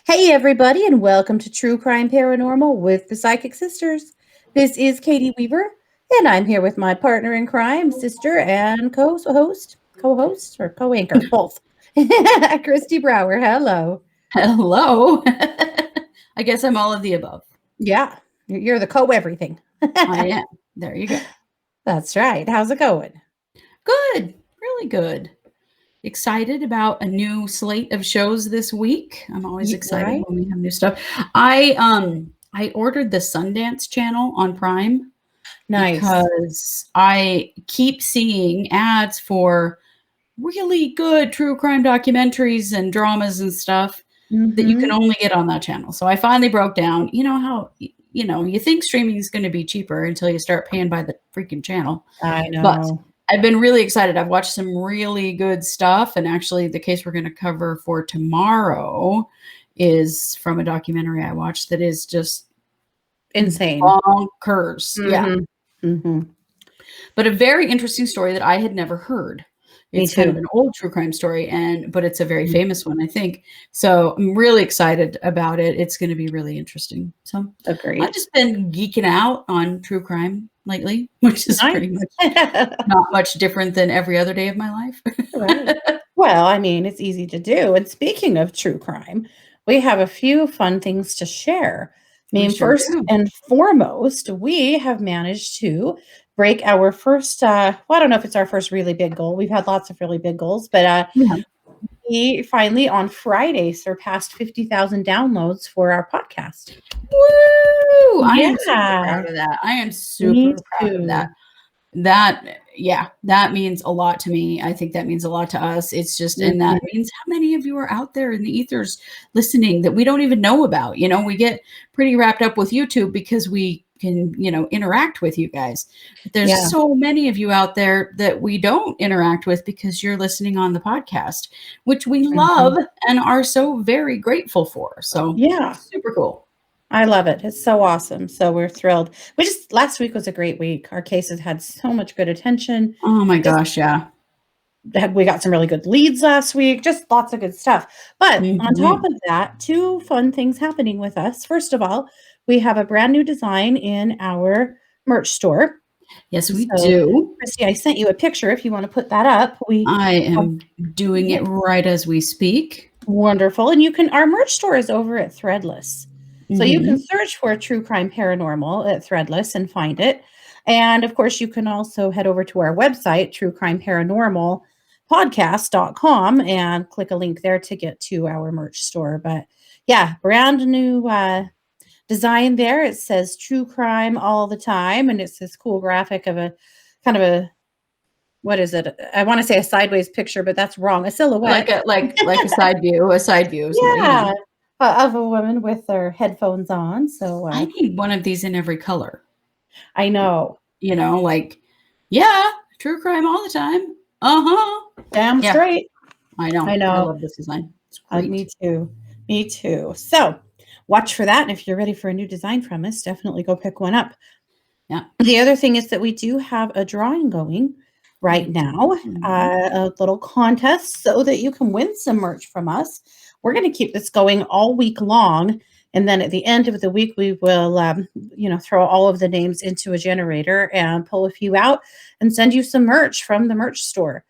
Hey, everybody, and welcome to True Crime Paranormal with the Psychic Sisters. This is Katie Weaver, and I'm here with my partner in crime, sister, and co-host, or co-anchor, both, Kristi Brower. Hello. Hello. I guess I'm all of the above. Yeah, you're the co-everything. I am. There you go. That's right. How's it going? Good. Really good. Excited about a new slate of shows this week. I'm always excited when we have new stuff. I ordered the Sundance channel on Prime. Nice. Because I keep seeing ads for really good true crime documentaries and dramas and stuff that you can only get on that channel. So I finally broke down, how, you think streaming is going to be cheaper until you start paying by the freaking channel. I know. But I've been really excited. I've watched some really good stuff. And actually the case we're going to cover for tomorrow is from a documentary I watched that is just insane. Bonkers. Yeah. But a very interesting story that I had never heard. It's kind of an old true crime story, but it's a very famous one, I think. So I'm really excited about it. It's going to be really interesting. So Agreed. I've just been geeking out on true crime lately, which is pretty much not much different than every other day of my life. Right. Well, I mean, it's easy to do. And speaking of true crime, we have a few fun things to share. I mean, first and foremost, we have managed to break our first, I don't know if it's our first really big goal. We've had lots of really big goals, but we finally on Friday surpassed 50,000 downloads for our podcast. Woo! I am super proud of that. I am super proud of that. That means a lot to me. I think that means a lot to us. It's just, and that means how many of you are out there in the ethers listening that we don't even know about. We get pretty wrapped up with YouTube because we can, interact with you guys. But there's so many of you out there that we don't interact with because you're listening on the podcast, which we love and are so very grateful for. So super cool. I love it. It's so awesome. So we're thrilled. Last week was a great week. Our cases had so much good attention. Oh my gosh. Yeah. We got some really good leads last week, just lots of good stuff. But on top of that, two fun things happening with us. First of all, we have a brand new design in our merch store. Yes, we do. Kristi, I sent you a picture if you want to put that up. I am doing it right as we speak. Wonderful. And our merch store is over at Threadless. So you can search for True Crime Paranormal at Threadless and find it. And of course, you can also head over to our website, truecrimeparanormalpodcast.com, and click a link there to get to our merch store. But yeah, brand new design there. It says True Crime all the time. And it's this cool graphic of a kind of a, what is it? I want to say a sideways picture, but that's wrong. A silhouette. Like a side view. Yeah. Of a woman with their headphones on. So I need one of these in every color. I know. True crime all the time. Damn straight. I know. I love this design. It's great. Me too. So watch for that. And if you're ready for a new design from us, definitely go pick one up. Yeah. The other thing is that we do have a drawing going right now, a little contest so that you can win some merch from us. We're going to keep this going all week long. And then at the end of the week, we will, throw all of the names into a generator and pull a few out and send you some merch from the merch store.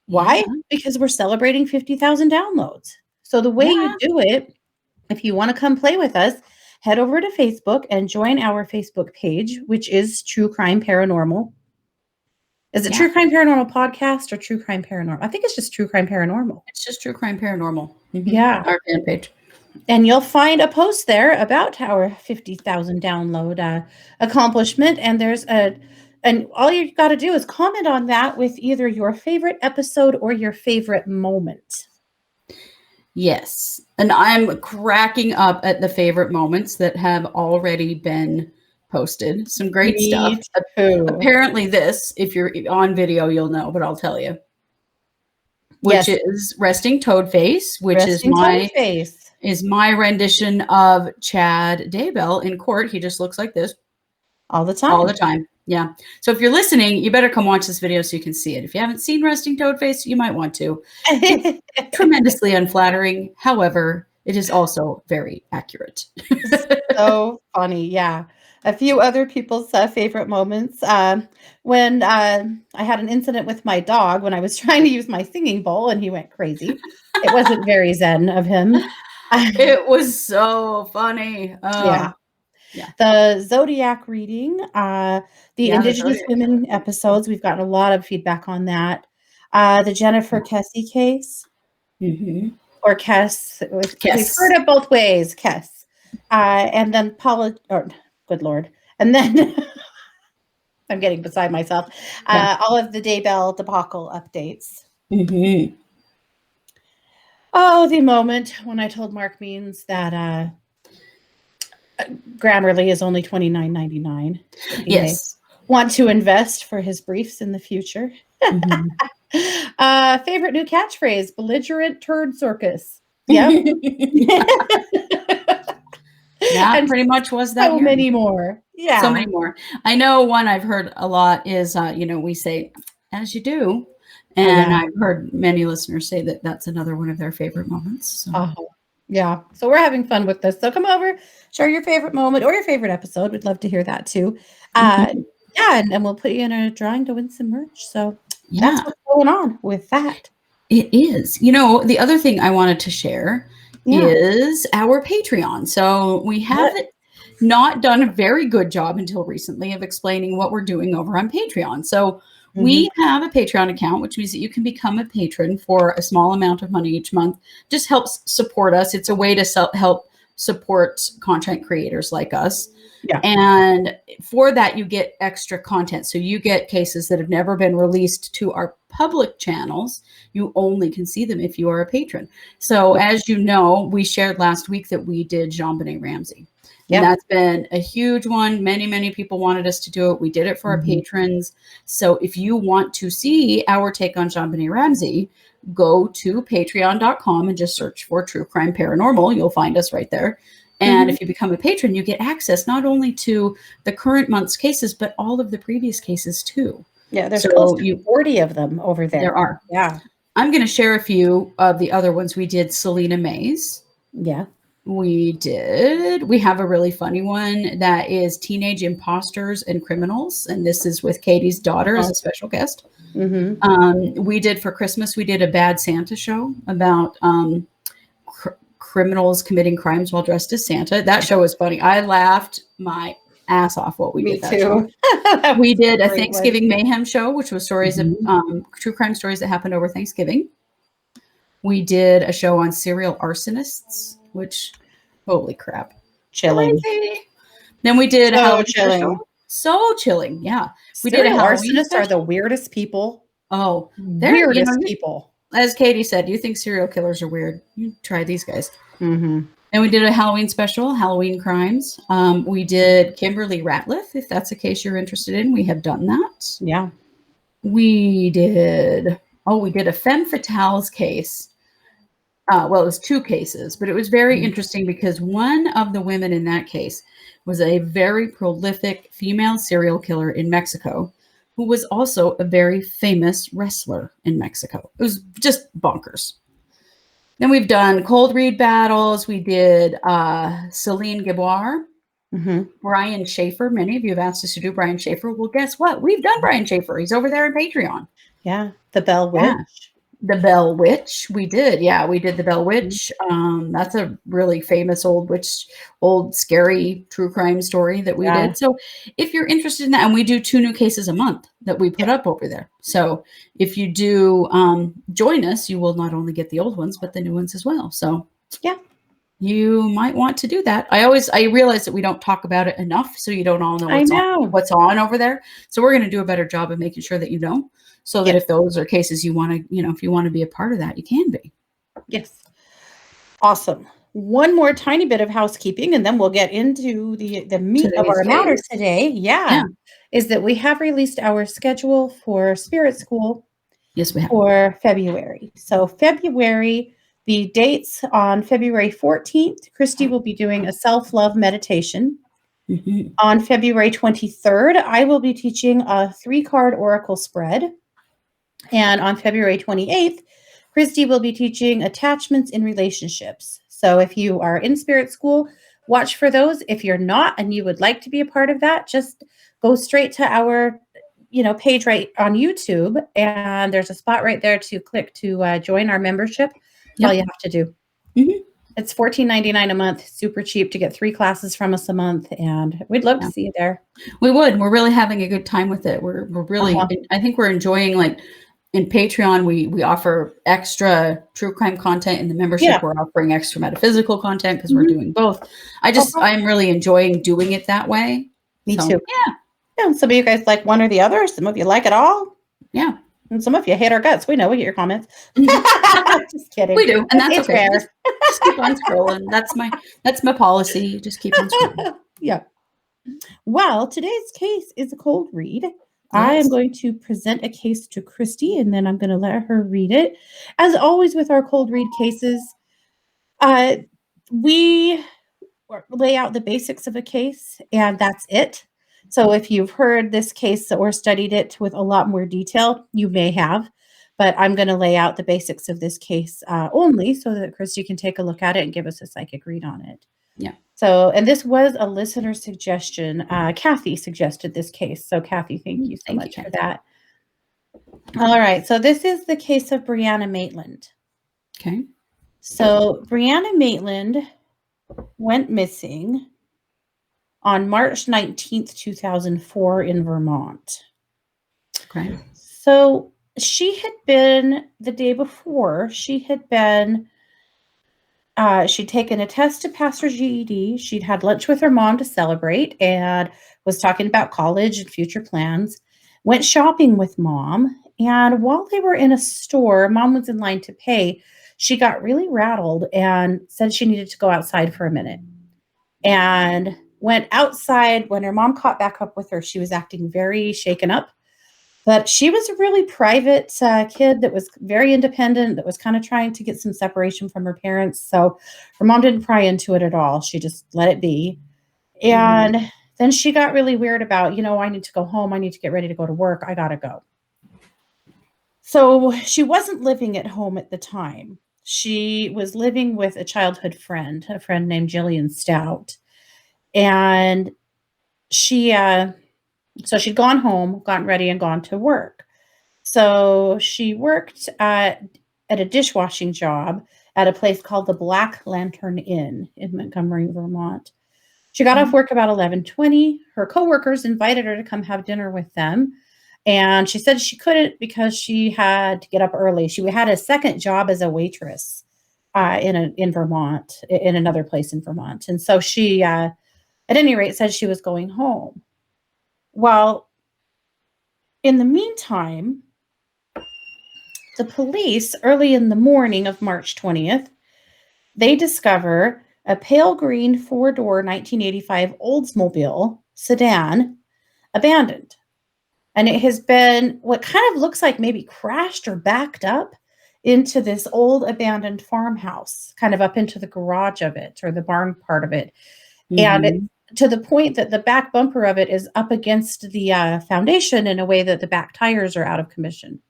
Why? Because we're celebrating 50,000 downloads. So the way you do it, if you want to come play with us, head over to Facebook and join our Facebook page, which is True Crime Paranormal. Is it True Crime Paranormal Podcast or True Crime Paranormal? I think it's just True Crime Paranormal. It's just True Crime Paranormal. Yeah. Our fan page. And you'll find a post there about our 50,000 download accomplishment. And and all you got to do is comment on that with either your favorite episode or your favorite moment. Yes. And I'm cracking up at the favorite moments that have already been posted. Some great stuff. Apparently this, if you're on video, you'll know, but I'll tell you. Which is Resting Toad Face, which is my rendition of Chad Daybell in court. He just looks like this. All the time. Yeah. So if you're listening, you better come watch this video so you can see it. If you haven't seen Resting Toad Face, you might want to. It's tremendously unflattering. However, It is also very accurate. So funny, yeah. A few other people's, favorite moments, when, I had an incident with my dog when I was trying to use my singing bowl and he went crazy. It wasn't very zen of him. It was so funny. Yeah. Yeah. The Zodiac reading, the Yeah, the Indigenous Zodiac. women episodes, we've gotten a lot of feedback on that. The Jennifer Kesse case, Mhm. or Kess, we've heard Yes. it both ways, Kess. And then good Lord. And then I'm getting beside myself. Yeah. All of the Daybell debacle updates. Mhm. Oh, the moment when I told Mark Means that Grammarly is only $29.99. That he may Yes. want to invest for his briefs in the future. Mhm. Favorite new catchphrase: belligerent turd circus. Yep. That And pretty much was that so year. many more. So Yeah. many more. I know one I've heard a lot is, we say, "As you do," Oh, and yeah. I've heard many listeners say that that's another one of their favorite moments, so Yeah. So we're having fun with this. So come over, share your favorite moment or your favorite episode. We'd love to hear that too. Uh, Mhm. yeah, and we'll put you in a drawing to win some merch. So that's Yeah, what's going on with that. it is. The other thing I wanted to share Yeah. is our Patreon. So we What? haven't not done a very good job until recently of explaining what we're doing over on Patreon. So Mhm. we have a Patreon account, which means that you can become a patron for a small amount of money each month. Just helps support us. It's a way to help support content creators like us. Yeah. And for that, you get extra content. So you get cases that have never been released to our public channels. You only can see them if you are a patron. So, Yep. as you know, we shared last week that we did JonBenet Ramsey. And Yeah. that's been a huge one. Many, many people wanted us to do it. We did it for our Mhm. patrons. So if you want to see our take on JonBenet Ramsey, go to patreon.com and just search for True Crime Paranormal. You'll find us right there. And Mhm. if you become a patron, you get access not only to the current month's cases, but all of the previous cases too. Yeah, there's close So to 40 of them over there there. are. Yeah. I'm going to share a few of the other ones. We did Selena Mays. Yeah. We have a really funny one that is teenage imposters and criminals. And this is with Katie's daughter as a special guest. Mhm. We did for Christmas, we did a Bad Santa show about criminals committing crimes while dressed as Santa. That show was funny. I laughed my ass off what we Me did that show. too. That We was did a great one. Thanksgiving Mayhem show, which was stories of Mhm. true crime stories that happened over Thanksgiving. We did a show on serial arsonists, which, holy crap, Chilling. crazy. Then we did a So Halloween chilling. special. So chilling. Yeah. We did a Serial Halloween arsonists are the special. weirdest people. Oh, Weirdest people. as Katie said, you think serial killers are weird. You try these guys. Mhm. Then we did a Halloween special, Halloween Crimes. We did Kimberly Ratliff, if that's a case you're interested in. We have done that. Yeah. We did a Femme Fatales case. Well, it was two cases, but it was very Mhm. interesting because one of the women in that case was a very prolific female serial killer in Mexico who was also a very famous wrestler in Mexico. It was just bonkers. Then we've done cold read battles. We did Celine Gaboir, Mhm. Brian Schaefer. Many of you have asked us to do Brian Schaefer. Well, guess what? We've done Brian Schaefer. He's over there in Patreon. Yeah. The Bell Yeah. Witch. The Bell Witch. We did. Yeah, we did the Bell Mhm. Witch. That's a really famous old scary true crime story that we Yeah. did. So if you're interested in that, and we do 2 new cases a month that we put Yeah. up over there. So if you do join us, you will not only get the old ones, but the new ones as well. So Yeah. you might want to do that. I realize that we don't talk about it enough, so you don't all know I know. what's on over there. So we're going to do a better job of making sure that you know, so that Yeah. if those are cases you want to, if you want to be a part of that, you can be. Yes. Awesome. One more tiny bit of housekeeping, and then we'll get into the meat of Today's our matter case. today. Yeah. Yeah. Is that we have released our schedule for Spirit School Yes, we have. for February. So February, the dates on February 14th, Kristi will be doing a self-love meditation. Mhm. On February 23rd, I will be teaching a 3-card oracle spread. And on February 28th, Kristi will be teaching attachments in relationships. So if you are in Spirit School, watch for those. If you're not and you would like to be a part of that, just go straight to our page right on YouTube, and there's a spot right there to click to join our membership. That's all you have to do. Mhm. It's $14.99 a month, super cheap to get 3 classes from us a month, and we'd love to see you there. We would. We're really having a good time with it. We're really, I think we're enjoying, like, in Patreon, we offer extra true crime content. In the membership, we're offering extra metaphysical content because we're doing both. I'm really enjoying doing it that way. Me too. Yeah. Yeah. Some of you guys like one or the other. Some of you like it all. Yeah. And some of you hate our guts. We know. We get your comments. Just kidding. We do, and that's it's okay. Fair. Just keep on scrolling. That's my policy. Just keep on scrolling. Yeah. Well, today's case is a cold read. Yes. I am going to present a case to Kristi, and then I'm going to let her read it. As always with our cold read cases, we lay out the basics of a case, and that's it. So if you've heard this case or studied it with a lot more detail, you may have, but I'm going to lay out the basics of this case only so that Kristi can take a look at it and give us a psychic read on it. Yeah. So, and this was a listener suggestion. Kathy suggested this case. So Kathy, thank you so much for that. All right. So this is the case of Brianna Maitland. Okay. So Brianna Maitland went missing on March 19th, 2004 in Vermont. Okay. So she had been, the day before, she'd taken a test to pass her GED. She'd had lunch with her mom to celebrate and was talking about college and future plans. Went shopping with mom. And while they were in a store, mom was in line to pay. She got really rattled and said she needed to go outside for a minute. And went outside. When her mom caught back up with her, she was acting very shaken up. But she was a really private kid that was very independent, that was kind of trying to get some separation from her parents. So her mom didn't pry into it at all. She just let it be. And then she got really weird about, I need to go home. I need to get ready to go to work. I got to go. So she wasn't living at home at the time. She was living with a childhood friend, a friend named Jillian Stout. And so she'd gone home, gotten ready, and gone to work. So she worked at a dishwashing job at a place called the Black Lantern Inn in Montgomery, Vermont. She got off work about 11:20. Her coworkers invited her to come have dinner with them. And she said she couldn't because she had to get up early. She had a second job as a waitress in Vermont, in another place in Vermont. And so she, at any rate, said she was going home. Well, in the meantime, the police, early in the morning of March 20th, they discover a pale green 4-door 1985 Oldsmobile sedan abandoned. And it has been what kind of looks like maybe crashed or backed up into this old abandoned farmhouse, kind of up into the garage of it or the barn part of it. And it, to the point that the back bumper of it is up against the foundation in a way that the back tires are out of commission.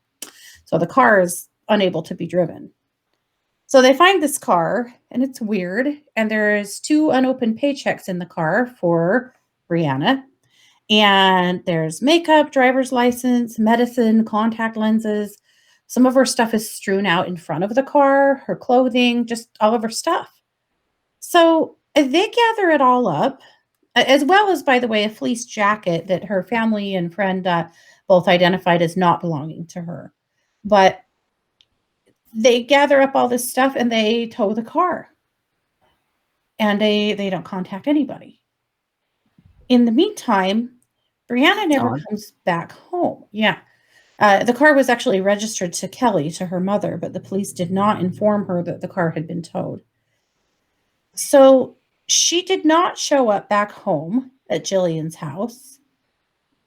So the car is unable to be driven. So they find this car, and it's weird. And there's 2 unopened paychecks in the car for Brianna. And there's makeup, driver's license, medicine, contact lenses. Some of her stuff is strewn out in front of the car, her clothing, just all of her stuff. So they gather it all up, as well as, by the way, a fleece jacket that her family and friend both identified as not belonging to her. But they gather up all this stuff and they tow the car. And they don't contact anybody. In the meantime, Brianna never comes back home. Yeah. The car was actually registered to Kelly, to her mother, but the police did not inform her that the car had been towed. So she did not show up back home at Jillian's house.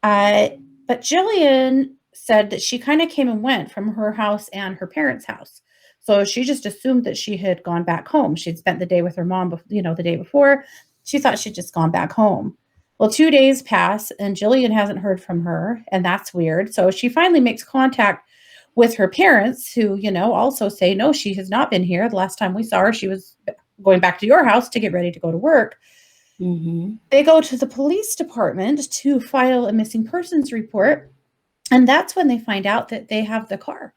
But Jillian said that she kind of came and went from her house and her parents' house. So she just assumed that she had gone back home. She'd spent the day with her mom, the day before. She thought she'd just gone back home. Well, 2 days pass and Jillian hasn't heard from her, and that's weird. So she finally makes contact with her parents, who, also say, no, she has not been here. The last time we saw her, she was going back to your house to get ready to go to work. Mm-hmm. They go to the police department to file a missing persons report. And that's when they find out that they have the car.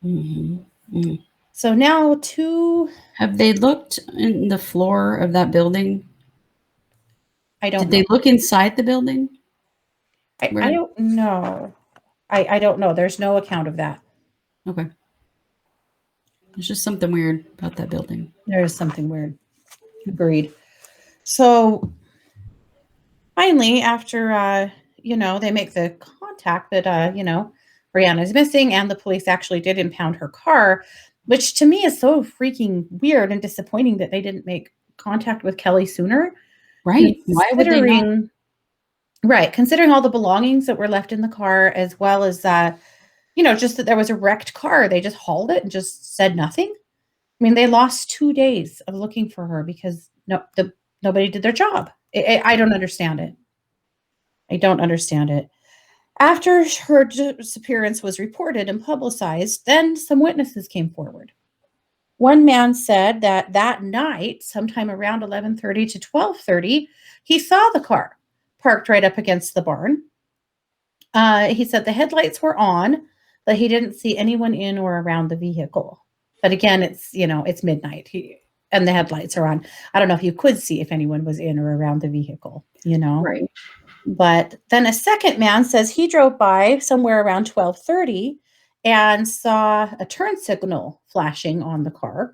Mm-hmm. Mm-hmm. So now Have they looked in the floor of that building? I don't Did know. they look inside the building? I don't know. I don't know. There's no account of that. Okay. There's just something weird about that building. There is something weird. Agreed. So finally, after they make the contact that Brianna's missing, and the police actually did impound her car, which to me is so freaking weird and disappointing that they didn't make contact with Kelly sooner. Right. Why would they not? Right, considering all the belongings that were left in the car, as well as just that there was a wrecked car, they just hauled it and just said nothing. I mean, they lost 2 days of looking for her because nobody did their job. I don't understand it. I don't understand it. After her disappearance was reported and publicized, then some witnesses came forward. One man said that night, sometime around 11:30 to 12:30, he saw the car parked right up against the barn. He said the headlights were on, but he didn't see anyone in or around the vehicle. But again, it's midnight, and the headlights are on. I don't know if you could see if anyone was in or around the vehicle, Right. But then a second man says he drove by somewhere around 12:30 and saw a turn signal flashing on the car.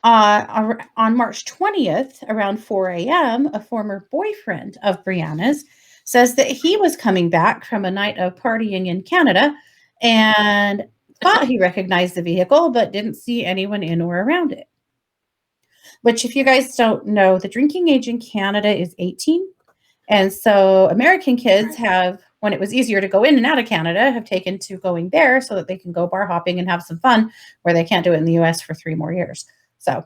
On March 20th, around 4 a.m., a former boyfriend of Brianna's says that he was coming back from a night of partying in Canada and thought he recognized the vehicle, but didn't see anyone in or around it. Which, if you guys don't know, the drinking age in Canada is 18. And so American kids have, when it was easier to go in and out of Canada, have taken to going there so that they can go bar hopping and have some fun where they can't do it in the US for 3 more years. So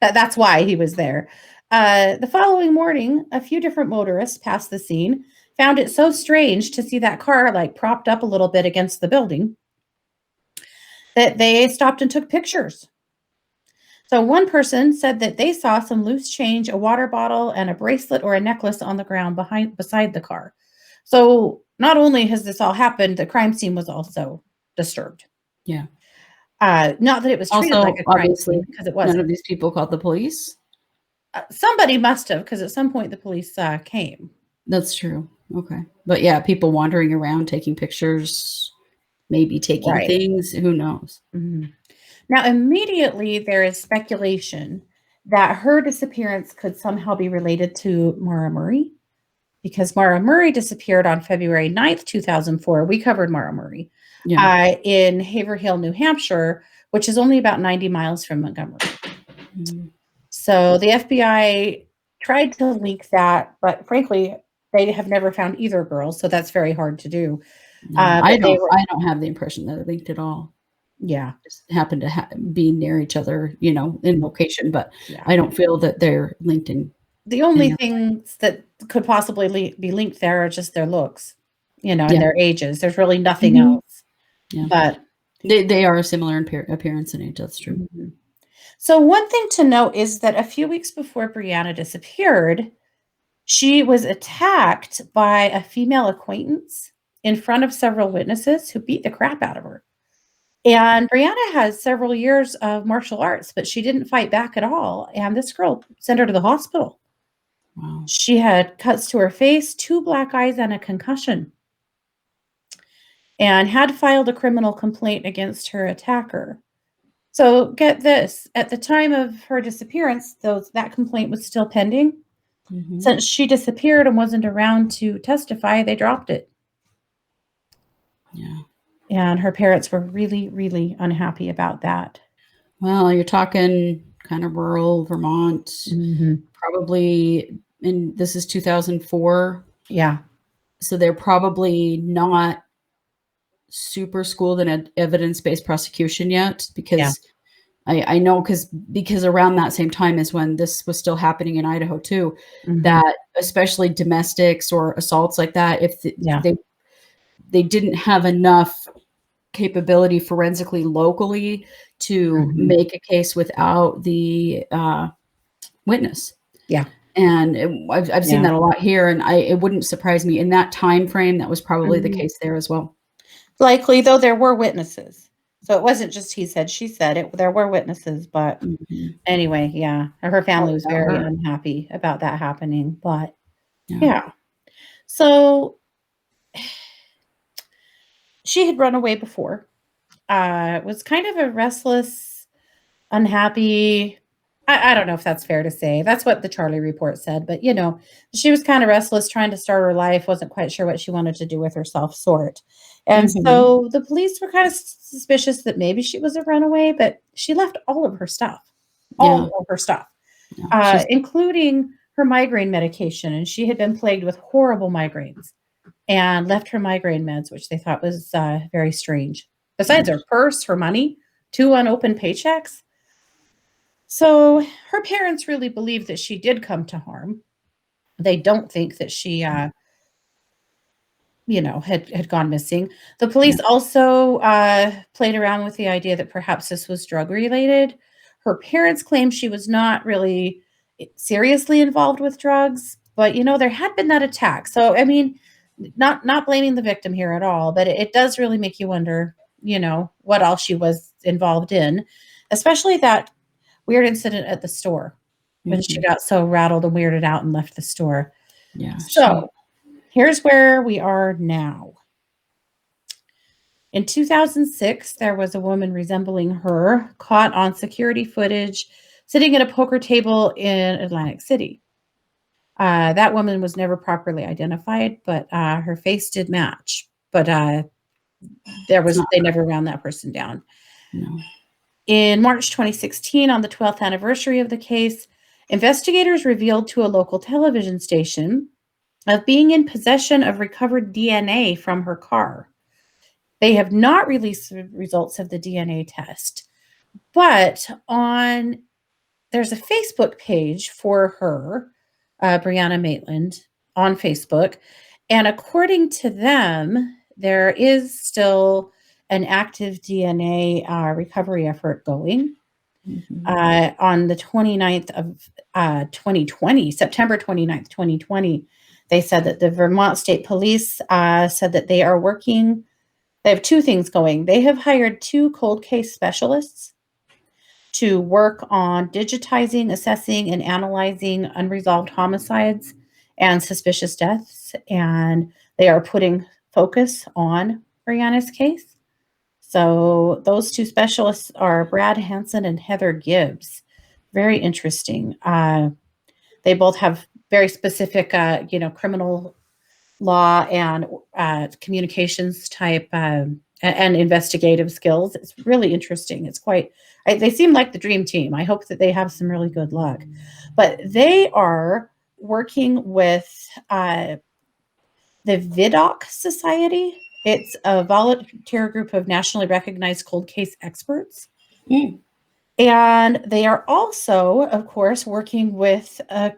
that's why he was there. The following morning, a few different motorists passed the scene, found it so strange to see that car like propped up a little bit against the building that they stopped and took pictures. So one person said that they saw some loose change, a water bottle, and a bracelet or a necklace on the ground beside the car. So not only has this all happened, the crime scene was also disturbed. Yeah. Not that it was treated Also, like a crime obviously, scene, because it wasn't. none of these people called the police. Somebody must have, because at some point the police came. That's true. Okay. But yeah, people wandering around taking pictures, maybe taking Right. things. Who knows? Mm-hmm. Now, immediately there is speculation that her disappearance could somehow be related to Maura Murray, because Maura Murray disappeared on February 9th, 2004. We covered Maura Murray in Haverhill, New Hampshire, which is only about 90 miles from Montgomery. Mm-hmm. So the FBI tried to link that, but frankly, they have never found either girl, so that's very hard to do. No, I don't have the impression that they're linked at all. Yeah. Just happen to be near each other, in location, but I don't feel that they're linked in. The only things that could possibly be linked there are just their looks, and their ages. There's really nothing else. Yeah. But they are a similar appearance and age. That's true. Mm-hmm. So one thing to note is that a few weeks before Brianna disappeared, she was attacked by a female acquaintance in front of several witnesses who beat the crap out of her. And Brianna has several years of martial arts, but she didn't fight back at all. And this girl sent her to the hospital. Wow. She had cuts to her face, 2 black eyes, and a concussion. And had filed a criminal complaint against her attacker. So get this, at the time of her disappearance, that complaint was still pending. Mm-hmm. Since she disappeared and wasn't around to testify, they dropped it. Yeah. And her parents were really, really unhappy about that. Well, you're talking kind of rural Vermont, probably, and this is 2004. Yeah. So they're probably not super schooled in evidence-based prosecution yet, because I know because around that same time is when this was still happening in Idaho too, that especially domestics or assaults like that, if they didn't have enough capability forensically locally to make a case without the witness. Yeah. And I've seen that a lot here, and it wouldn't surprise me in that time frame. That was probably the case there as well. Likely, though, there were witnesses. So it wasn't just he said, she said. There were witnesses, but anyway, yeah. Her family was very unhappy about that happening, but yeah. So she had run away before. Was kind of a restless, unhappy. I don't know if that's fair to say. That's what the Charlie report said, but she was kind of restless, trying to start her life, wasn't quite sure what she wanted to do with herself, sort. And so the police were kind of suspicious that maybe she was a runaway, but she left all of her stuff, including her migraine medication. And she had been plagued with horrible migraines and left her migraine meds, which they thought was very strange. Besides her purse, her money, 2 unopened paychecks. So her parents really believe that she did come to harm. They don't think that she, had gone missing. The police also played around with the idea that perhaps this was drug related. Her parents claim she was not really seriously involved with drugs, but there had been that attack. So I mean, not blaming the victim here at all, but it does really make you wonder, what all she was involved in, especially that weird incident at the store when she got so rattled and weirded out and left the store. Yeah. So here's where we are now. In 2006, there was a woman resembling her caught on security footage sitting at a poker table in Atlantic City. That woman was never properly identified, but her face did match. But they never ran that person down. No. In March 2016, on the 12th anniversary of the case, investigators revealed to a local television station of being in possession of recovered DNA from her car. They have not released the results of the DNA test, but there's a Facebook page for her, Brianna Maitland, on Facebook, and according to them, there is still an active DNA recovery effort going. On the 29th of 2020, September 29th, 2020, they said that the Vermont State Police said that they are working. They have 2 things going. They have hired 2 cold case specialists to work on digitizing, assessing, and analyzing unresolved homicides and suspicious deaths. And they are putting focus on Brianna's case. So those 2 specialists are Brad Hansen and Heather Gibbs. Very interesting. They both have very specific, criminal law and communications type and investigative skills. It's really interesting. It's they seem like the dream team. I hope that they have some really good luck. But they are working with the VIDOC Society. It's a volunteer group of nationally recognized cold case experts. And they are also, of course, working with a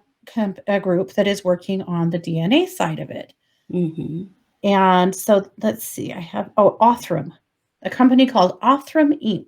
group that is working on the DNA side of it. And so let's see, I have, Othram, a company called Othram Inc.,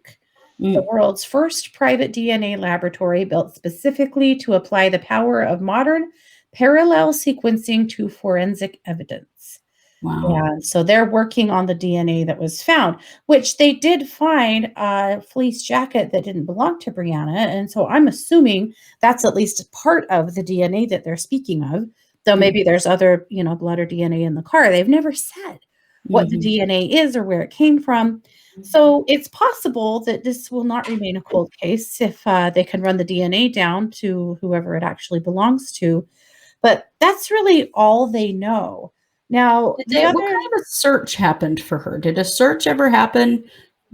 the world's first private DNA laboratory built specifically to apply the power of modern parallel sequencing to forensic evidence. Wow. And so they're working on the DNA that was found, which they did find a fleece jacket that didn't belong to Brianna. And so I'm assuming that's at least part of the DNA that they're speaking of. Though maybe there's other, blood or DNA in the car. They've never said what the DNA is or where it came from. So it's possible that this will not remain a cold case if they can run the DNA down to whoever it actually belongs to. But that's really all they know. Now, what kind of a search happened for her? Did a search ever happen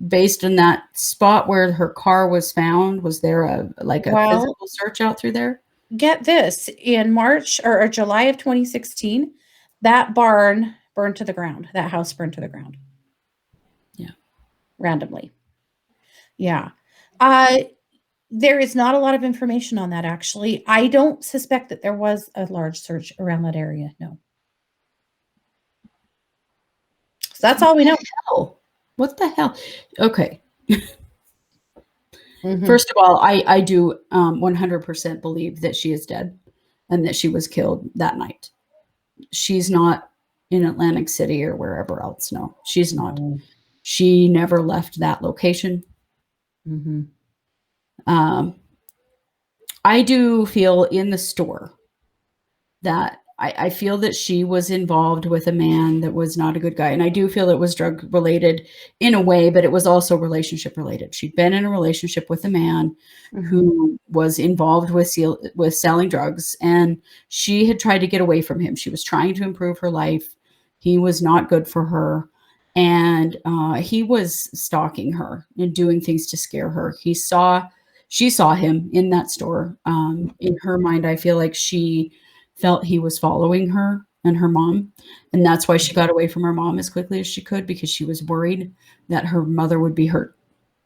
based on that spot where her car was found? Was there a physical search out through there? Get this, in March or July of 2016, that barn burned to the ground. That house burned to the ground. Yeah. Randomly. Yeah. There is not a lot of information on that, actually. I don't suspect that there was a large search around that area. No. So that's all we know. Hell? What the hell? Okay. Mhm. First of all, I do 100% believe that she is dead and that she was killed that night. She's not in Atlantic City or wherever else. No, she's not. No. She never left that location. Mhm. Um, I do feel in the store that I feel that she was involved with a man that was not a good guy. And I do feel it was drug related in a way, but it was also relationship related. She'd been in a relationship with a man Mhm. who was involved with selling drugs, and she had tried to get away from him. She was trying to improve her life. He was not good for her. And he was stalking her and doing things to scare her. She saw him in that store. In her mind, I feel like she felt he was following her and her mom. And that's why she got away from her mom as quickly as she could, because she was worried that her mother would be hurt,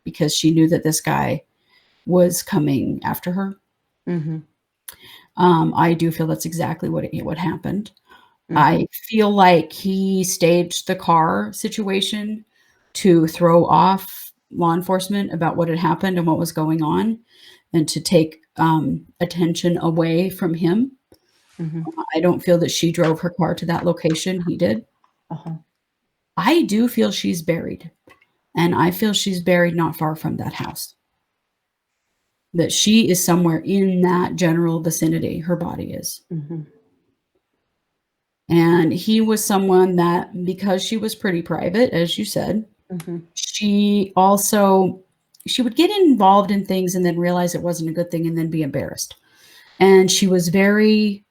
because she knew that this guy was coming after her. Mhm. I do feel that's exactly what happened. Mhm. I feel like he staged the car situation to throw off law enforcement about what had happened and what was going on, and to take attention away from him. Mhm. I don't feel that she drove her car to that location. He did. Uh-huh. I do feel she's buried, and I feel she's buried not far from that house. That she is somewhere in that general vicinity, her body is. Mhm. And he was someone that, because she was pretty private, as you said, Mhm. she would get involved in things and then realize it wasn't a good thing and then be embarrassed. And she was very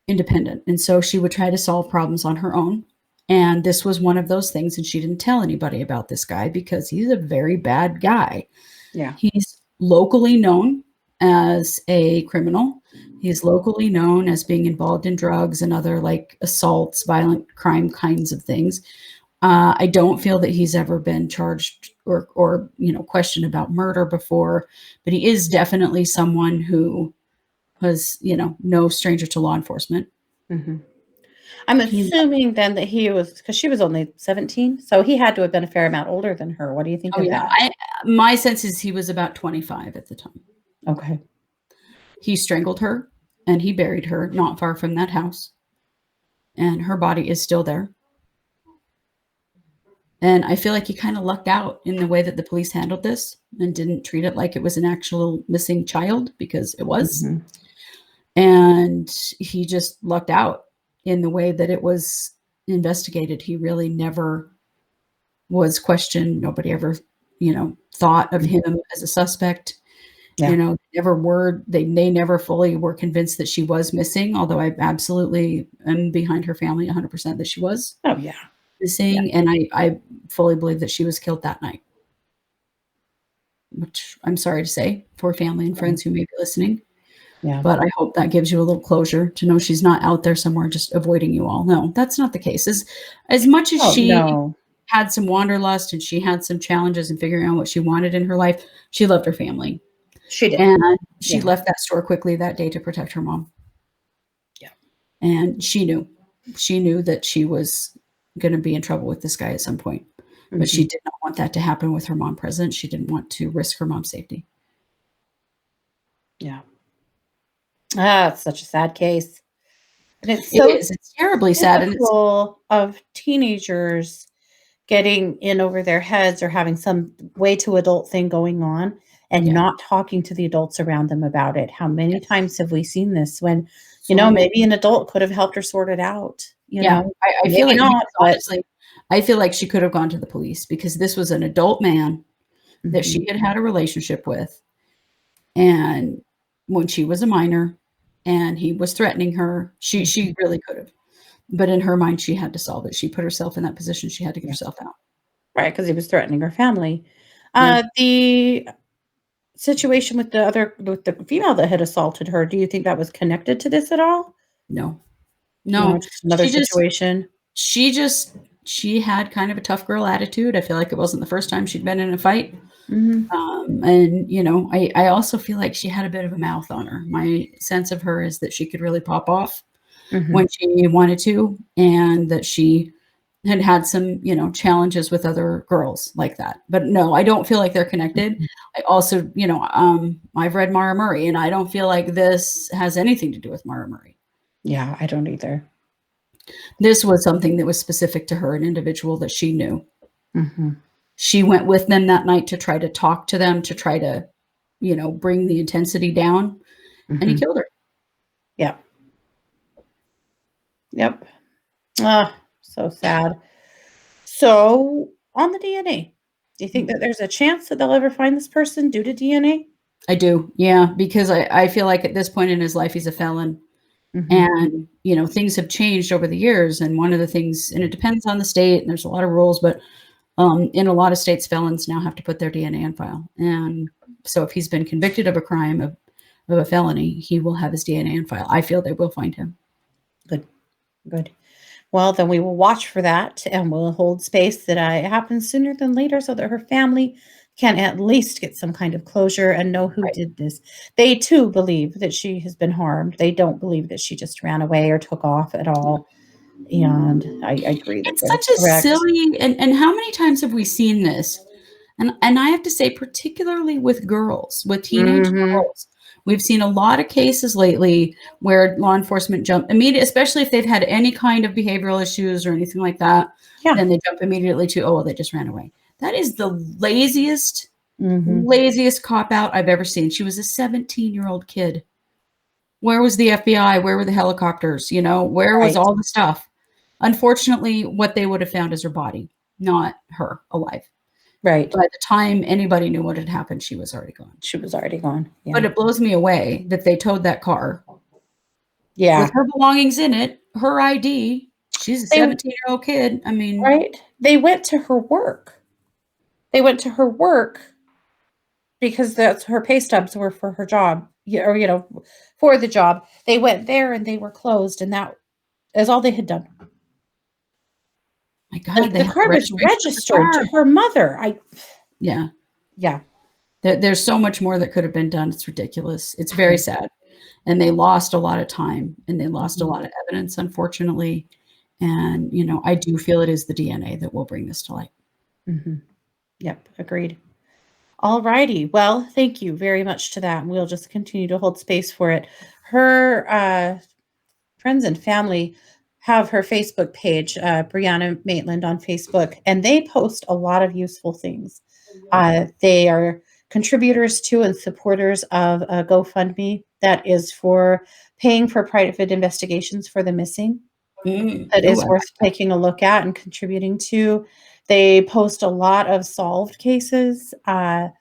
independent. And so she would try to solve problems on her own. And this was one of those things. And she didn't tell anybody about this guy because he's a very bad guy. Yeah. He's locally known as a criminal. He's locally known as being involved in drugs and other like assaults, violent crime kinds of things. I don't feel that he's ever been charged or questioned about murder before, but he is definitely someone who was, no stranger to law enforcement. Mhm. I'm He assuming then that he was, because she was only 17, so he had to have been a fair amount older than her. What do you think Oh, of yeah. that? My sense is he was about 25 at the time. Okay. He strangled her and he buried her not far from that house. And her body is still there. And I feel like he kind of lucked out in the way that the police handled this and didn't treat it like it was an actual missing child, because it was. Mhm. And he just lucked out in the way that it was investigated. He really never was questioned. Nobody ever, thought of Mhm. him as a suspect. Yeah. They never fully were convinced that she was missing, although I absolutely am behind her family 100% that she was Oh, yeah. Yeah. missing. And I fully believe that she was killed that night, which I'm sorry to say for family and Yeah. friends who may be listening. Yeah. But I hope that gives you a little closure to know she's not out there somewhere just avoiding you all. No, that's not the case. As much as Oh, she no. had some wanderlust and she had some challenges in figuring out what she wanted in her life, she loved her family. She did. And she Yeah. left that store quickly that day to protect her mom. Yeah. And she knew that she was going to be in trouble with this guy at some point. But she Mhm. did not want that to happen with her mom present. She didn't want to risk her mom's safety. Yeah. Ah, it's such a sad case. And it's It so is. It's terribly sad. And it's, typical of teenagers getting in over their heads or having some way to adult thing going on and yeah, not talking to the adults around them about it. How many yes. times have we seen this when, So many. maybe an adult could have helped her sort it out, Yeah. I feel maybe like not, but I feel like she could have gone to the police, because this was an adult man that mhm, she had had a relationship with. And when she was a minor and he was threatening her, mhm, she really could have. But in her mind, she had to solve it. She put herself in that position. She had to get yeah, herself out. right, because he was threatening her family. Yeah. The situation with the female that had assaulted her, do you think that was connected to this at all? No. No, No. just another She just situation? she just she had kind of a tough girl attitude. I feel like it wasn't the first time she'd been in a fight. Mhm, And I also feel like she had a bit of a mouth on her. My sense of her is that she could really pop off mhm, when she wanted to, and that she had some, challenges with other girls like that. But no, I don't feel like they're connected. Mhm. I also, I've read Mara Murray, and I don't feel like this has anything to do with Mara Murray. Yeah, I don't either. This was something that was specific to her, an individual that she knew. Mm-hmm. She went with them that night to try to talk to them, to try to, bring the intensity down, and he Mm-hmm. killed her. Yep. Yep. Ah, so sad. So on the DNA, do you think that there's a chance that they'll ever find this person due to DNA? I do. Yeah. Because I feel like at this point in his life, he's a felon. Mm-hmm. And, things have changed over the years. And one of the things, and it depends on the state, and there's a lot of rules, but in a lot of states, felons now have to put their DNA on file. And so if he's been convicted of a crime, of a felony, he will have his DNA on file. I feel they will find him. Good. Good. Well, then we will watch for that, and we'll hold space that it happens sooner than later so that her family can at least get some kind of closure and know who Right. did this. They too believe that she has been harmed. They don't believe that she just ran away or took off at all. And I agree that It's they're such a correct. silly, and how many times have we seen this? And I have to say, particularly with girls, with teenage Mhm. girls, we've seen a lot of cases lately where law enforcement jump immediately, especially if they've had any kind of behavioral issues or anything like that, Yeah. then they jump immediately to, oh, well, they just ran away. That is the laziest, Mhm. laziest cop out I've ever seen. She was a 17-year-old kid. Where was the FBI? Where were the helicopters? Where was Right. all the stuff? Unfortunately, what they would have found is her body, not her alive. Right. By the time anybody knew what had happened, she was already gone. She was already gone. But Yeah. it blows me away that they towed that car with Yeah. her belongings in it, her ID. She's a They 17-year-old kid. I mean, right? They went to her work. They went to her work because that's her pay stubs were for her job, or for the job. They went there and they were closed, and that is all they had done. my God, Like they the had the car was registration of the registered car. to her mother. Yeah. Yeah. There's so much more that could have been done. It's ridiculous. It's very sad. And they lost a lot of time, and they lost a Mhm. lot of evidence, unfortunately. And, I do feel it is the DNA that will bring this to light. Mhm. Yep, agreed. All righty. Well, thank you very much to that. And we'll just continue to hold space for it. Her friends and family have her Facebook page, Brianna Maitland on Facebook, and they post a lot of useful things. They are contributors to and supporters of a GoFundMe that is for paying for private investigations for the missing. That Ooh, is worth taking a look at and contributing to. They post a lot of solved cases, and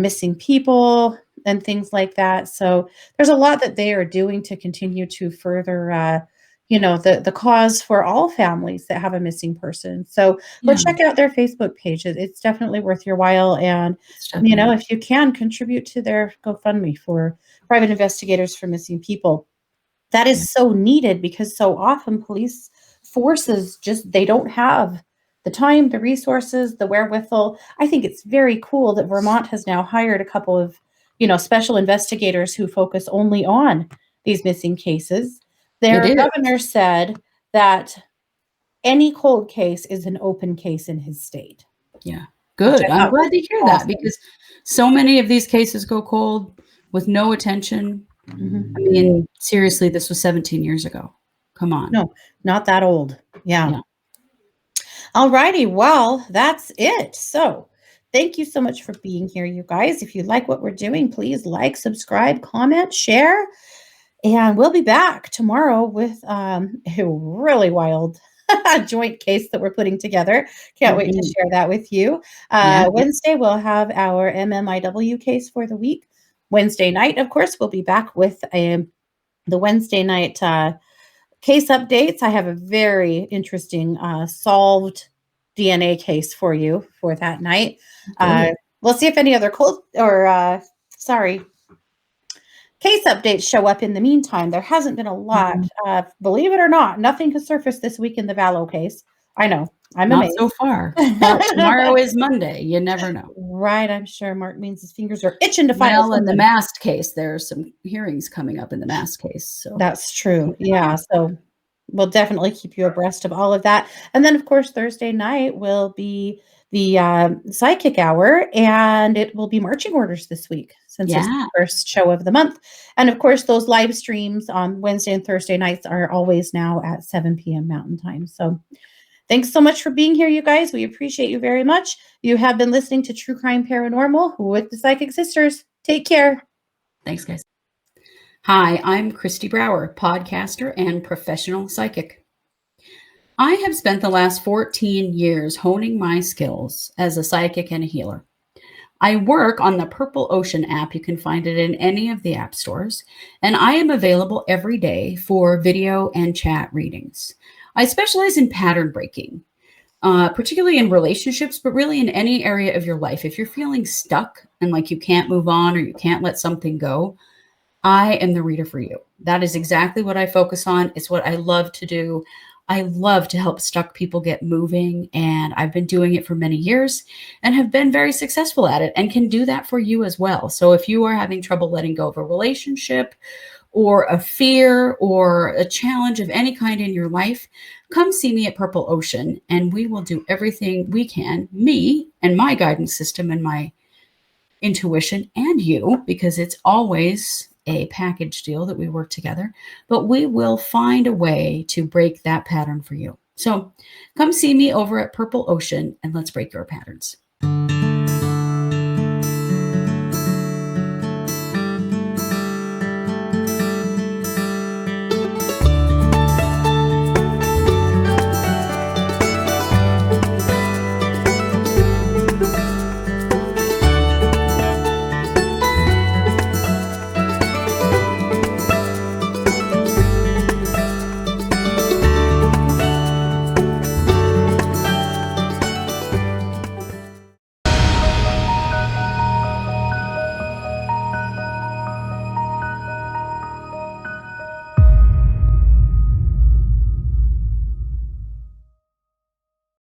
missing people and things like that. So there's a lot that they are doing to continue to further, the cause for all families that have a missing person. So go yeah, check out their Facebook page. It's definitely worth your while. And, it's definitely. if you can contribute to their GoFundMe for private investigators for missing people, that Yeah. is so needed because so often police forces just they don't have the time, the resources, the wherewithal. I think it's very cool that Vermont has now hired a couple of, special investigators who focus only on these missing cases. It Their is. governor said that any cold case is an open case in his state, Yeah. which Good. I I'm thought was glad to hear that, awesome. because so many of these cases go cold with no attention. I Mhm. mean, seriously, this was 17 years ago. Come on. No, not that old. Yeah. Yeah. All righty. Well, that's it. So, thank you so much for being here, you guys. If you like what we're doing, please like, subscribe, comment, share, and we'll be back tomorrow with a really wild joint case that we're putting together. Can't wait to Mhm. share that with you. Yeah. Wednesday, we'll have our MMIW case for the week. Wednesday night, of course, we'll be back with the Wednesday night case updates. I have a very interesting solved DNA case for you for that night. Good. We'll see if any other sorry, case updates show up in the meantime. There hasn't been a lot. Mhm. Believe it or not, nothing has surfaced this week in the Vallow case. I know. I'm Not so amazed. far, but tomorrow is Monday. You never know. Right. I'm sure Mark means his fingers are itching to file Well, in the something. masked case, there are some hearings coming up in the masked case, so That's true. keep an eye Yeah. out. So we'll definitely keep you abreast of all of that. And then, of course, Thursday night will be the psychic hour, and it will be marching orders this week since it's the Yeah. first show of the month. And of course, those live streams on Wednesday and Thursday nights are always now at 7 p.m. Mountain Time. So thanks so much for being here, you guys. We appreciate you very much. You have been listening to True Crime Paranormal with the Psychic Sisters. Take care. Thanks, guys. Hi, I'm Kristi Brower, podcaster and professional psychic. I have spent the last 14 years honing my skills as a psychic and a healer. I work on the Purple Ocean app. You can find it in any of the app stores. And I am available every day for video and chat readings. I specialize in pattern breaking, particularly in relationships, but really in any area of your life. If you're feeling stuck and like you can't move on or you can't let something go, I am the reader for you. That is exactly what I focus on. It's what I love to do. I love to help stuck people get moving, and I've been doing it for many years and have been very successful at it and can do that for you as well. So if you are having trouble letting go of a relationship or a fear or a challenge of any kind in your life, come see me at Purple Ocean and we will do everything we can, me and my guidance system and my intuition and you, because it's always a package deal that we work together, but we will find a way to break that pattern for you. So come see me over at Purple Ocean and let's break your patterns.